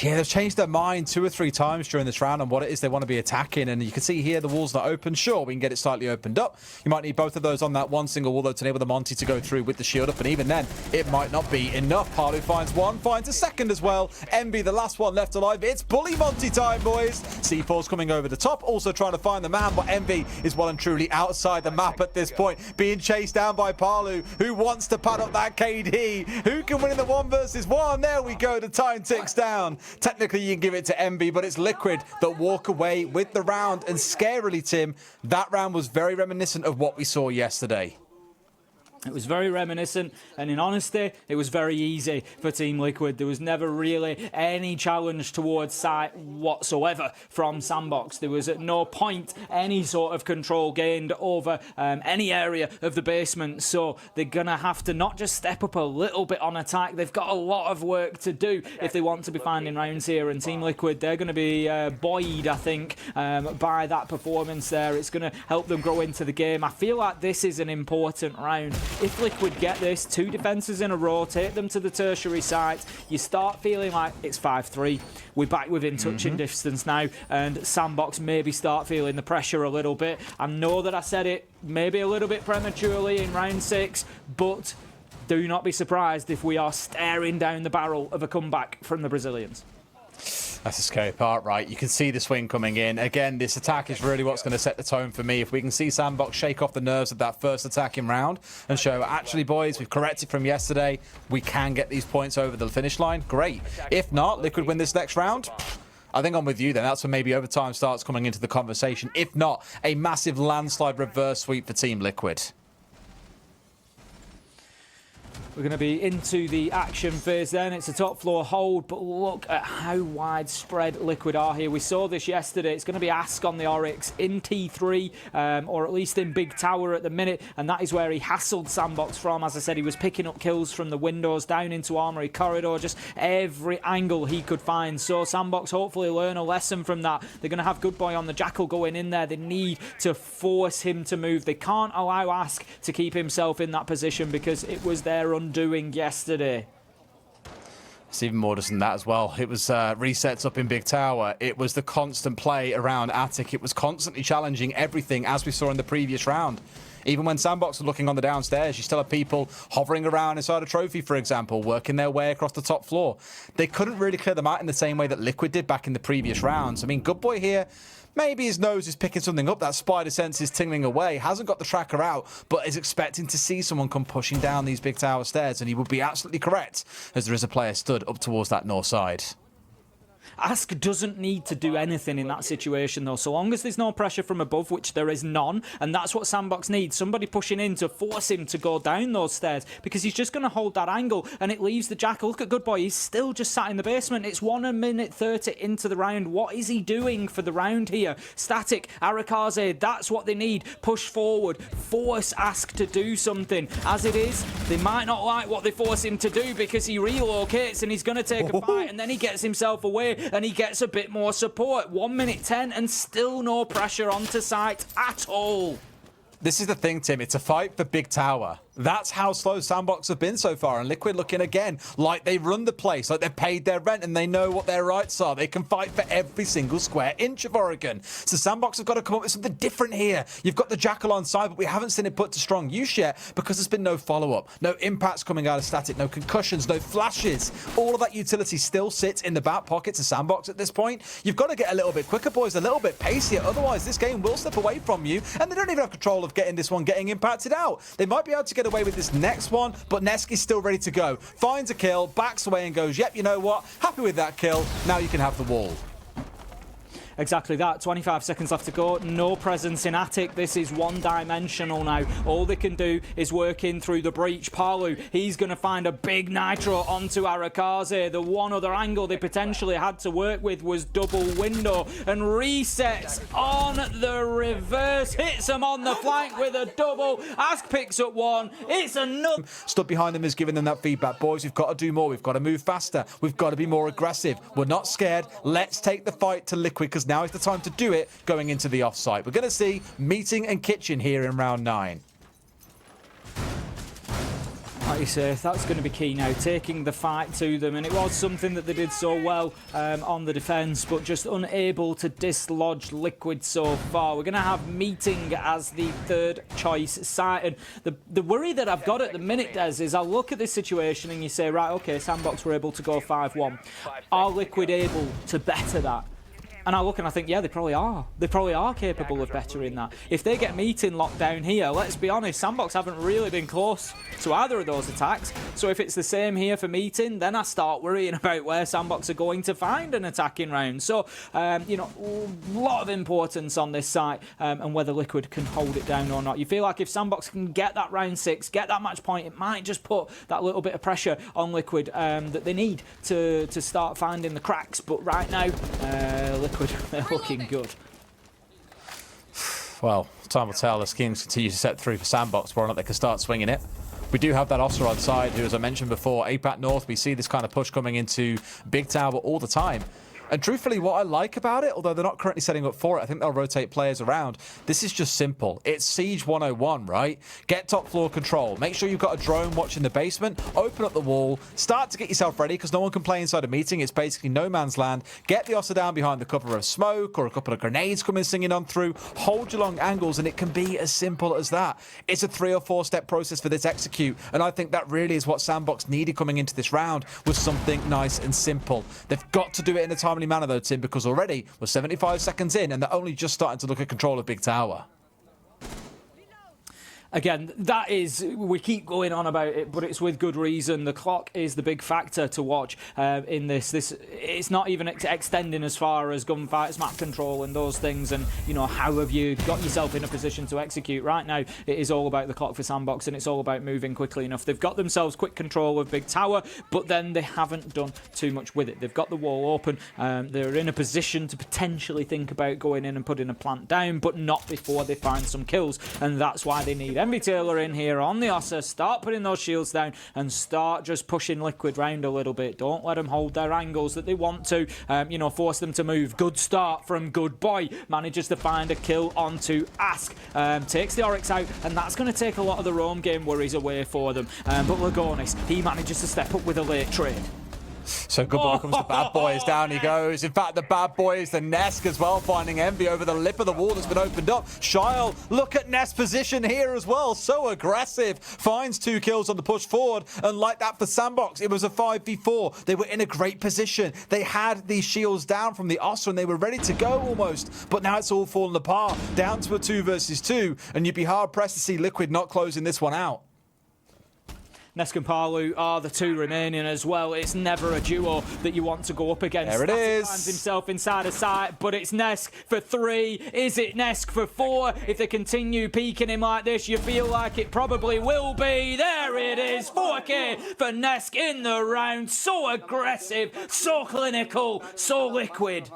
Yeah, they've changed their mind 2 or 3 times during this round on what it is they want to be attacking, and you can see here the wall's not open. Sure, we can get it slightly opened up. You might need both of those on that one single wall, though, to enable the Monty to go through with the shield up, and even then, it might not be enough. Palu finds one, finds a second as well. Envy, the last one left alive. It's bully Monty time, boys. C4's coming over the top, also trying to find the man, but Envy is well and truly outside the map at this point, being chased down by Palu, who wants to pad up that KD. Who can win in the 1 versus 1? There we go, the time ticks down. Technically, you can give it to Envy, but it's Liquid that walk away with the round. And scarily, Tim, that round was very reminiscent of what we saw yesterday. It was very reminiscent, and in honesty, it was very easy for Team Liquid. There was never really any challenge towards site whatsoever from Sandbox. There was at no point any sort of control gained over any area of the basement. So they're going to have to not just step up a little bit on attack. They've got a lot of work to do if they want to be finding rounds here. And Team Liquid, they're going to be buoyed, I think, by that performance there. It's going to help them grow into the game. I feel like this is an important round. If Liquid get this, 2 defences in a row, take them to the tertiary site, you start feeling like it's 5-3. We're back within touching distance now, and Sandbox maybe start feeling the pressure a little bit. I know that I said it maybe a little bit prematurely in round 6, but do not be surprised if we are staring down the barrel of a comeback from the Brazilians. That's the scary part, right? You can see the swing coming in. Again, this attack is really what's going to set the tone for me. If we can see Sandbox shake off the nerves of that first attacking round and show, actually, boys, we've corrected from yesterday. We can get these points over the finish line. Great. If not, Liquid win this next round. I think I'm with you then. That's when maybe overtime starts coming into the conversation. If not, a massive landslide reverse sweep for Team Liquid. We're going to be into the action phase then. It's a top floor hold, but look at how widespread Liquid are here. We saw this yesterday. It's going to be Ask on the Oryx in T3, or at least in Big Tower at the minute, and that is where he hassled Sandbox from. As I said, he was picking up kills from the windows down into Armory Corridor, just every angle he could find. So Sandbox hopefully learn a lesson from that. They're going to have Good Boy on the Jackal going in there. They need to force him to move. They can't allow Ask to keep himself in that position because it was their undoing yesterday. It's even more than that as well. It was resets up in Big Tower. It was the constant play around Attic. It was constantly challenging everything, as we saw in the previous round. Even when Sandbox was looking on the downstairs, you still have people hovering around inside a trophy, for example, working their way across the top floor. They couldn't really clear them out in the same way that Liquid did back in the previous rounds. I mean, Good Boy here, maybe his nose is picking something up. That spider sense is tingling away. Hasn't got the tracker out, but is expecting to see someone come pushing down these Big Tower stairs. And he would be absolutely correct, as there is a player stood up towards that north side. Ask doesn't need to do anything in that situation, though, so long as there's no pressure from above, which there is none, and that's what Sandbox needs. Somebody pushing in to force him to go down those stairs, because he's just going to hold that angle, and it leaves the Jackal. Look at Good Boy, he's still just sat in the basement. It's 1 minute 30 into the round. What is he doing for the round here? Static, Arakaze, that's what they need. Push forward, force Ask to do something. As it is, they might not like what they force him to do, because he relocates and he's going to take a fight, and then he gets himself away and he gets a bit more support. 1 minute 10 and still no pressure onto site at all. This is the thing, Tim. It's a fight for Big Tower. That's how slow Sandbox have been so far. And Liquid looking again like they run the place, like they've paid their rent and they know what their rights are. They can fight for every single square inch of Oregon. So Sandbox have got to come up with something different here. You've got the Jackal on side, but we haven't seen it put to strong use yet because there's been no follow-up. No impacts coming out of Static, no concussions, no flashes. All of that utility still sits in the back pockets of Sandbox at this point. You've got to get a little bit quicker, boys, a little bit pacier. Otherwise, this game will slip away from you. And they don't even have control of getting this one getting impacted out. They might be able to get away with this next one, but Neski's still ready to go. Finds a kill, backs away and goes, yep, you know what? Happy with that kill. Now you can have the wall. Exactly that. 25 seconds left to go. No presence in Attic. This is one-dimensional now. All they can do is work in through the breach. Palu, he's going to find a big nitro onto Arakaze. The one other angle they potentially had to work with was double window, and resets on the reverse. Hits him on the flank with a double. Ask picks up one. It's another. Stood behind them is giving them that feedback. Boys, we've got to do more. We've got to move faster. We've got to be more aggressive. We're not scared. Let's take the fight to Liquid, because now is the time to do it going into the offsite. We're going to see Meeting and Kitchen here in round 9. Like you say, that's going to be key now, taking the fight to them, and it was something that they did so well on the defence, but just unable to dislodge Liquid so far. We're going to have Meeting as the third choice site, and the worry that I've got at the minute, Des, is I look at this situation and you say, right, okay, Sandbox were able to go 5-1. Are Liquid able to better that? And I look and I think, yeah, they probably are. They probably are capable of bettering that. If they get Meeting locked down here, let's be honest, Sandbox haven't really been close to either of those attacks. So if it's the same here for Meeting, then I start worrying about where Sandbox are going to find an attacking round. So, you know, a lot of importance on this site and whether Liquid can hold it down or not. You feel like if Sandbox can get that round 6, get that match point, it might just put that little bit of pressure on Liquid that they need to start finding the cracks. But right now, Liquid, they're looking good. Well, time will tell as Kings continue to set through for Sandbox, whether or not they can start swinging it. We do have that Oster on side, who, as I mentioned before, APAC North, we see this kind of push coming into Big Tower all the time. And truthfully, what I like about it, although they're not currently setting up for it, I think they'll rotate players around. This is just simple. It's Siege 101, right? Get top floor control. Make sure you've got a drone watching the basement. Open up the wall. Start to get yourself ready, because no one can play inside a meeting. It's basically no man's land. Get the Oster down behind the cover of smoke or a couple of grenades coming singing on through. Hold your long angles, and it can be as simple as that. It's a 3 or 4 step process for this execute, and I think that really is what Sandbox needed coming into this round, was something nice and simple. They've got to do it in a timely manner though, Tim, because already we're 75 seconds in and they're only just starting to look at control of Big Tower. Again, that is, we keep going on about it, but it's with good reason. The clock is the big factor to watch in this. It's not even extending as far as gunfights, map control and those things, and, you know, how have you got yourself in a position to execute. Right now, it is all about the clock for Sandbox, and it's all about moving quickly enough. They've got themselves quick control of Big Tower, but then they haven't done too much with it. They've got the wall open. They're in a position to potentially think about going in and putting a plant down, but not before they find some kills, and that's why they need Envy Taylor in here on the Oster. Start putting those shields down and start just pushing Liquid round a little bit. Don't let them hold their angles that they want to. You know, force them to move. Good start from Good Boy. Manages to find a kill onto Ask. Takes the Oryx out, and that's going to take a lot of the roam game worries away for them. But Lagonis, he manages to step up with a late trade. So Good Boy comes to Bad Boys, down he goes. In fact, the Bad Boys, the Nesk as well, finding Envy over the lip of the wall that's been opened up. Shile, look at Nesk's position here as well, so aggressive. Finds 2 kills on the push forward, and like that for Sandbox, it was a 5v4. They were in a great position. They had these shields down from the Oster, and they were ready to go almost, but now it's all fallen apart. Down to a 2 versus 2, and you'd be hard-pressed to see Liquid not closing this one out. Nesk and Palu are the 2 remaining as well. It's never a duo that you want to go up against. There it is. Finds himself inside a site, but it's Nesk for 3. Is it Nesk for 4? If they continue peeking him like this, you feel like it probably will be. There it is. 4K for Nesk in the round. So aggressive, so clinical, so Liquid.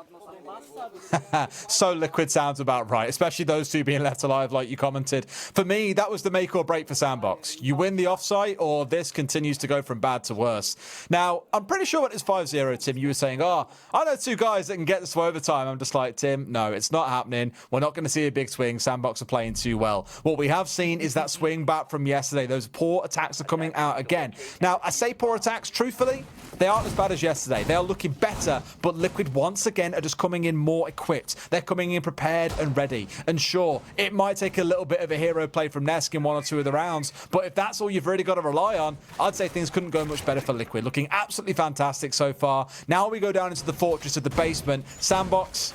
So Liquid sounds about right, especially those 2 being left alive like you commented. For me, that was the make or break for Sandbox. You win the offsite, or this continues to go from bad to worse. Now, I'm pretty sure when it's 5-0, Tim, you were saying, oh, I know 2 guys that can get this to overtime. I'm just like, Tim, no, it's not happening. We're not going to see a big swing. Sandbox are playing too well. What we have seen is that swing back from yesterday. Those poor attacks are coming out again. Now, I say poor attacks, truthfully, they aren't as bad as yesterday. They are looking better, but Liquid once again are just coming in more equipped. They're coming in prepared and ready. And sure, it might take a little bit of a hero play from Nesk in 1 or 2 of the rounds, but if that's all you've really got to rely on, I'd say things couldn't go much better for Liquid. Looking absolutely fantastic so far. Now we go down into the fortress of the basement. Sandbox,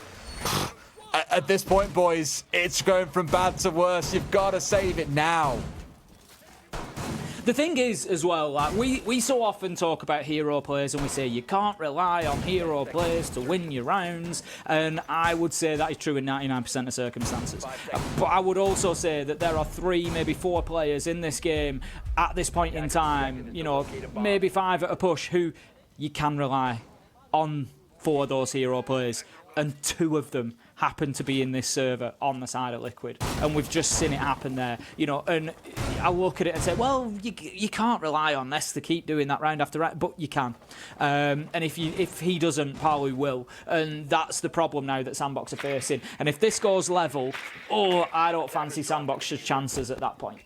at this point, boys, it's going from bad to worse. You've got to save it now. The thing is, as well, like we so often talk about hero players and we say you can't rely on hero players to win your rounds, and I would say that is true in 99% of circumstances. But I would also say that there are 3, maybe 4 players in this game at this point in time, you know, maybe 5 at a push, who you can rely on for those hero players, and 2 of them happen to be in this server on the side of Liquid, and we've just seen it happen there, you know. And I look at it and say, well, you can't rely on Ness to keep doing that round after round, but you can. And if he doesn't, Palu will, and that's the problem now that Sandbox are facing. And if this goes level, I don't fancy Sandbox's chances at that point.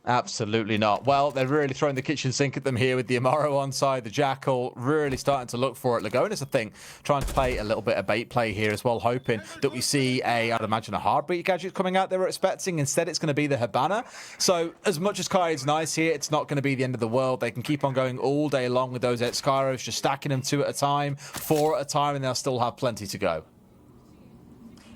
Absolutely not. Well, they're really throwing the kitchen sink at them here with the Amaro on side, the Jackal really starting to look for it. Lagona's, I think, trying to play a little bit of bait play here as well, hoping that we see I'd imagine a Heartbeat gadget coming out they were expecting. Instead, it's going to be the Hibana. So as much as Kai's nice here, it's not going to be the end of the world. They can keep on going all day long with those Skyros, just stacking them 2 at a time, 4 at a time, and they'll still have plenty to go.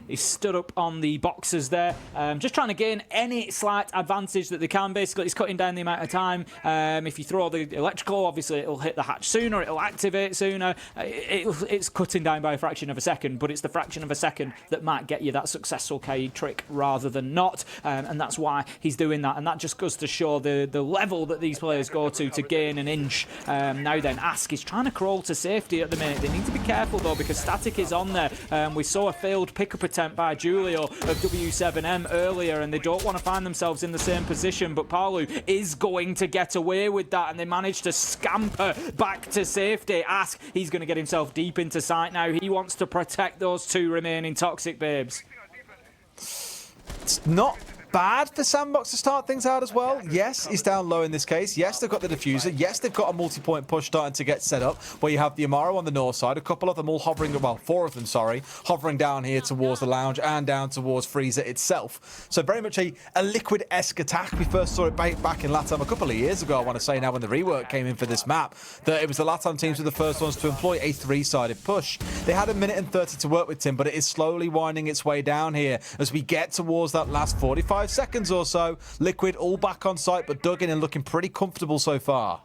He's stood up on the boxes there, just trying to gain any slight advantage that they can. Basically, he's cutting down the amount of time. If you throw the electrical, obviously it'll hit the hatch sooner, it'll activate sooner. It's cutting down by a fraction of a second, but it's the fraction of a second that might get you that successful Kaid trick rather than not. And that's why he's doing that. And that just goes to show the level that these players go to gain an inch. Now then, Ask is trying to crawl to safety at the minute. They need to be careful though, because Static is on there. We saw a failed pickup attempt by Julio of W7M earlier, and they don't want to find themselves in the same position, but Palu is going to get away with that, and they managed to scamper back to safety. Ask, he's going to get himself deep into sight now. He wants to protect those 2 remaining Toxic babes. It's not bad for Sandbox to start things out as well. Yes, he's down low in this case. Yes, they've got the diffuser. Yes, they've got a multi-point push starting to get set up, where you have the Amaro on the north side, a couple of them all hovering, well, 4 of them, sorry, hovering down here towards the lounge and down towards Freezer itself. So very much a Liquid-esque attack. We first saw it back in LATAM a couple of years ago, I want to say now, when the rework came in for this map, that it was the LATAM teams were the first ones to employ a 3-sided push. They had 1 minute and 30 to work with, Tim, but it is slowly winding its way down here as we get towards that last 45 seconds or so. Liquid all back on site, but dug in and looking pretty comfortable so far.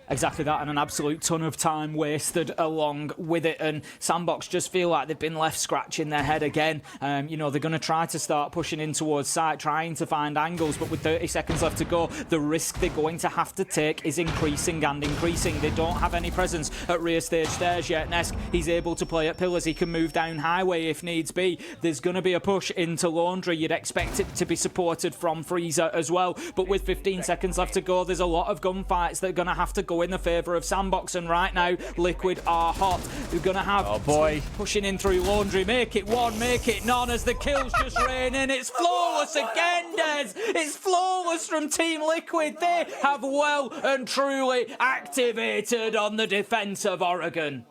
Exactly that, and an absolute ton of time wasted along with it, and Sandbox just feel like they've been left scratching their head again. You know, they're going to try to start pushing in towards site, trying to find angles, but with 30 seconds left to go, the risk they're going to have to take is increasing and increasing. They don't have any presence at rear stage stairs yet. Nesk, he's able to play at pillars, he can move down highway if needs be. There's going to be a push into Laundry. You'd expect it to be supported from Freezer as well, but with 15 seconds left to go, there's a lot of gunfights that are going to have to go in the favour of Sandbox, and right now Liquid are hot. They're going to have pushing in through Laundry. Make it 1, make it none as the kills just rain in. It's flawless again, Des. It's flawless from Team Liquid. They have well and truly activated on the defence of Oregon.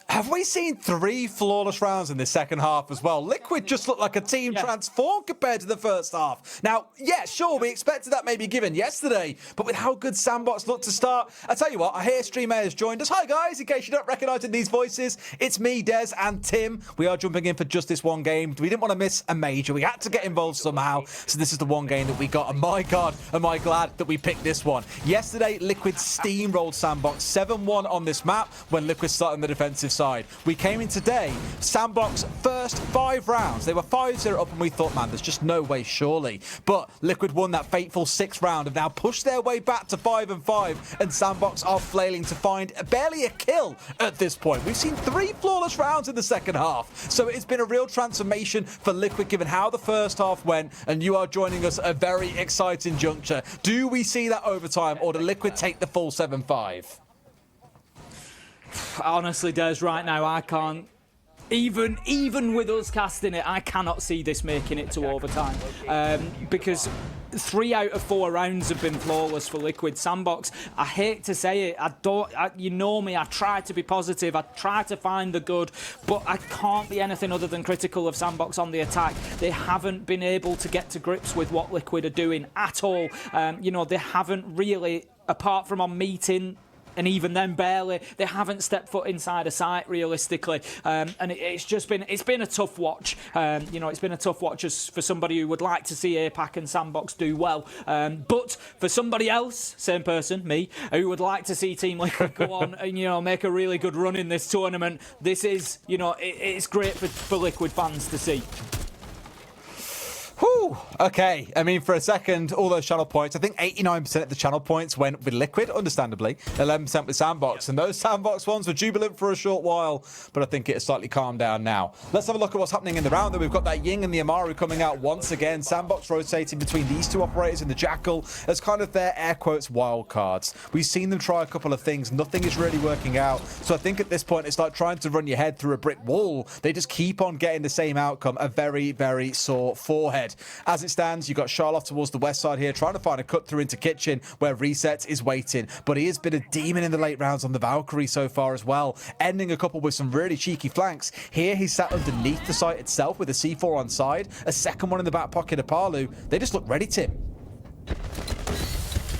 Have we seen 3 flawless rounds in this second half as well? Liquid just looked like a team transformed compared to the first half. Now, yeah, sure, we expected that maybe given yesterday, but with how good Sandbox looked to start, I tell you what, I hear Streamer has joined us. Hi guys, in case you're not recognising these voices, it's me, Des, and Tim. We are jumping in for just this one game. We didn't want to miss a major. We had to get involved somehow, so this is the one game that we got, and my God, am I glad that we picked this one. Yesterday, Liquid steamrolled Sandbox 7-1 on this map when Liquid started on the defensive side. We came in today, Sandbox first 5 rounds. They were 5-0 up and we thought, man, there's just no way, surely. But Liquid won that fateful 6th round and now pushed their way back to 5-5, and Sandbox are flailing to find barely a kill at this point. We've seen 3 flawless rounds in the second half. So it's been a real transformation for Liquid given how the first half went, and you are joining us at a very exciting juncture. Do we see that overtime, or do Liquid take the full 7-5? Honestly, Des, right now I can't, even with us casting it, I cannot see this making it to overtime, because 3 out of 4 rounds have been flawless for Liquid. Sandbox, I hate to say it, you know me, I try to be positive, I try to find the good, but I can't be anything other than critical of Sandbox on the attack. They haven't been able to get to grips with what Liquid are doing at all. You know, they haven't really, apart from on meeting and even then barely. They haven't stepped foot inside a site realistically, and it's been a tough watch. It's been a tough watch for somebody who would like to see APAC and Sandbox do well, but for somebody else, same person, me, who would like to see Team Liquid go on and make a really good run in this tournament, this is it's great for Liquid fans to see. Whew. Okay, I mean, for a second, all those channel points, I think 89% of the channel points went with Liquid, understandably, 11% with Sandbox, and those Sandbox ones were jubilant for a short while, but I think it's slightly calmed down now. Let's have a look at what's happening in the round, though. We've got that Ying and the Amaru coming out once again. Sandbox rotating between these two operators in the Jackal as kind of their, air quotes, wild cards. We've seen them try a couple of things. Nothing is really working out, so I think at this point, it's like trying to run your head through a brick wall. They just keep on getting the same outcome, a very, very sore forehead. As it stands, you've got Charlotte towards the west side here, trying to find a cut through into Kitchen, where Reset is waiting. But he has been a demon in the late rounds on the Valkyrie so far as well, ending a couple with some really cheeky flanks. Here, he's sat underneath the site itself with a C4 on side, a second one in the back pocket of Palu. They just look ready, Tim.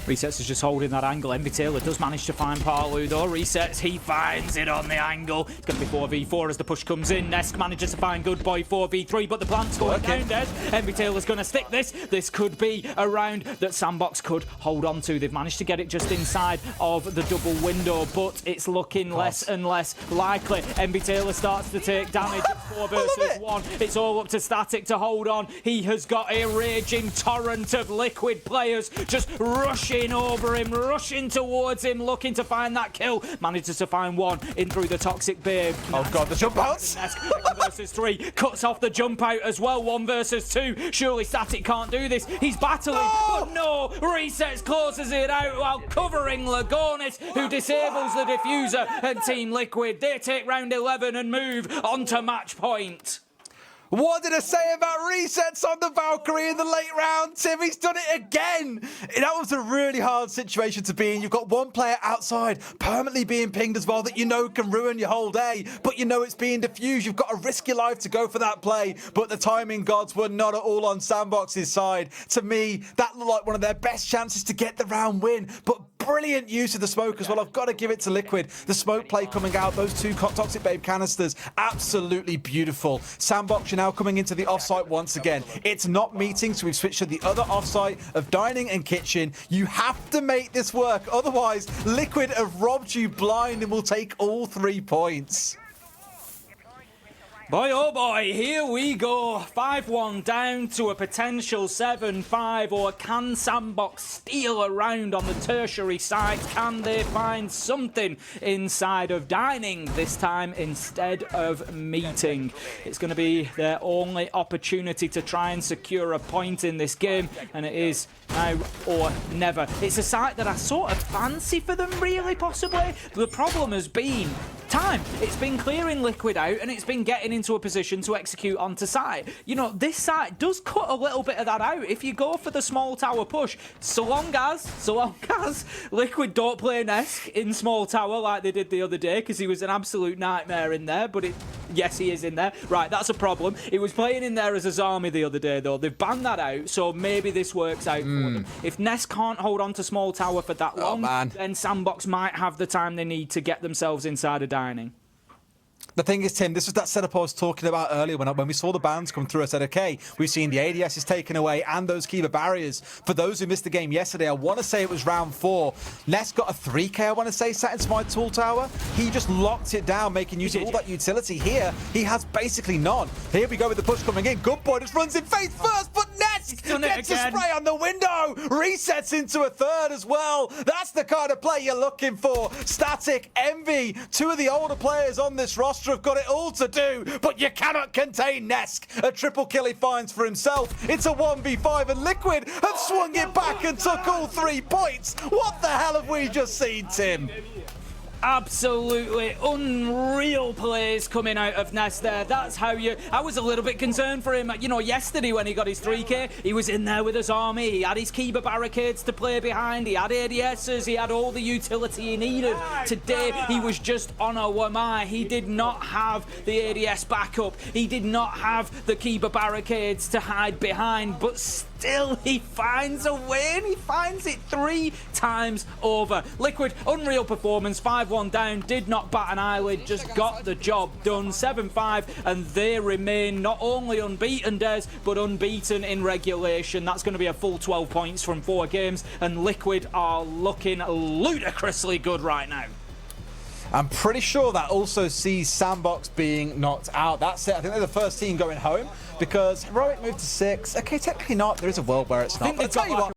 Resets is just holding that angle. Envy Taylor does manage to find Palu though. Resets, he finds it on the angle. It's going to be 4v4 as the push comes in. Nesk manages to find Good Boy 4v3, but the plant's going down dead. Envy Taylor's going to stick this. This could be a round that Sandbox could hold on to. They've managed to get it just inside of the double window, but it's looking less and less likely. Envy Taylor starts to take damage. It's 4 versus 1. It's all up to Static to hold on. He has got a raging torrent of Liquid players just rushing over him, rushing towards him, looking to find that kill. Manages to find one in through the toxic babe. Oh god, the jump outs! 1 versus 3, cuts off the jump out as well. 1 versus 2. Surely Static can't do this. He's battling, but no! Resets closes it out while covering Lagonis, who disables the diffuser, and Team Liquid, they take round 11 and move on to match point. What did I say about Resets on the Valkyrie in the late round, Tim? He's done it again. That was a really hard situation to be in. You've got one player outside permanently being pinged as well that can ruin your whole day, but it's being diffused. You've got to risk your life to go for that play, but the timing gods were not at all on Sandbox's side. To me, that looked like one of their best chances to get the round win, but brilliant use of the smoke as well. I've got to give it to Liquid. The smoke play coming out, those 2 Toxic Babe canisters, absolutely beautiful. Sandbox now coming into the offsite once again. It's not meeting, so we've switched to the other offsite of Dining and Kitchen. You have to make this work, otherwise Liquid have robbed you blind and will take all 3 points. Boy, oh boy, here we go. 5-1 down to a potential 7-5, or can Sandbox steal a round on the tertiary side? Can they find something inside of Dining this time instead of meeting? It's going to be their only opportunity to try and secure a point in this game, and it is now or never. It's a site that I sort of fancy for them, really, possibly. The problem has been time. It's been clearing Liquid out, and it's been getting into a position to execute onto site. This site does cut a little bit of that out if you go for the small tower push. So long as Liquid don't play Nesk in small tower like they did the other day, because he was an absolute nightmare in there, but yes, he is in there. Right, that's a problem. He was playing in there as a Zami the other day, though. They've banned that out, so maybe this works out for them. If Nesk can't hold on to small tower for that long, then Sandbox might have the time they need to get themselves inside a Dining. The thing is, Tim, this was that setup I was talking about earlier when we saw the bans come through. I said, okay, we've seen the ADS is taken away and those Kiva barriers. For those who missed the game yesterday, I want to say it was round 4. Ness got a 3K, I want to say, sat into my tall tower. He just locked it down, making use of all that utility. Here, he has basically none. Here we go with the push coming in. Good boy just runs in face first, but Ness gets a spray on the window. Resets into a third as well. That's the kind of play you're looking for. Static, Envy, 2 of the older players on this roster have got it all to do, but you cannot contain Nesk. A triple kill he finds for himself. It's a 1v5 and Liquid have swung it back and took all 3 points. What the hell have we just seen, Tim? Absolutely unreal plays coming out of Ness there. That's how I was a little bit concerned for him. Yesterday when he got his 3K, he was in there with his army. He had his Kiba barricades to play behind. He had ADSs. He had all the utility he needed. Today, he was just on a Wamai. He did not have the ADS backup. He did not have the Kiba barricades to hide behind, but still he finds a way, and he finds it 3 times over. Liquid, unreal performance, 5-1 down, did not bat an eyelid, just got the job done. 7-5, and they remain not only unbeaten, Des, but unbeaten in regulation. That's going to be a full 12 points from 4 games, and Liquid are looking ludicrously good right now. I'm pretty sure that also sees Sandbox being knocked out. That's it. I think they're the first team going home because Heroic moved to 6. Okay, technically not. There is a world where it's not. I think they've got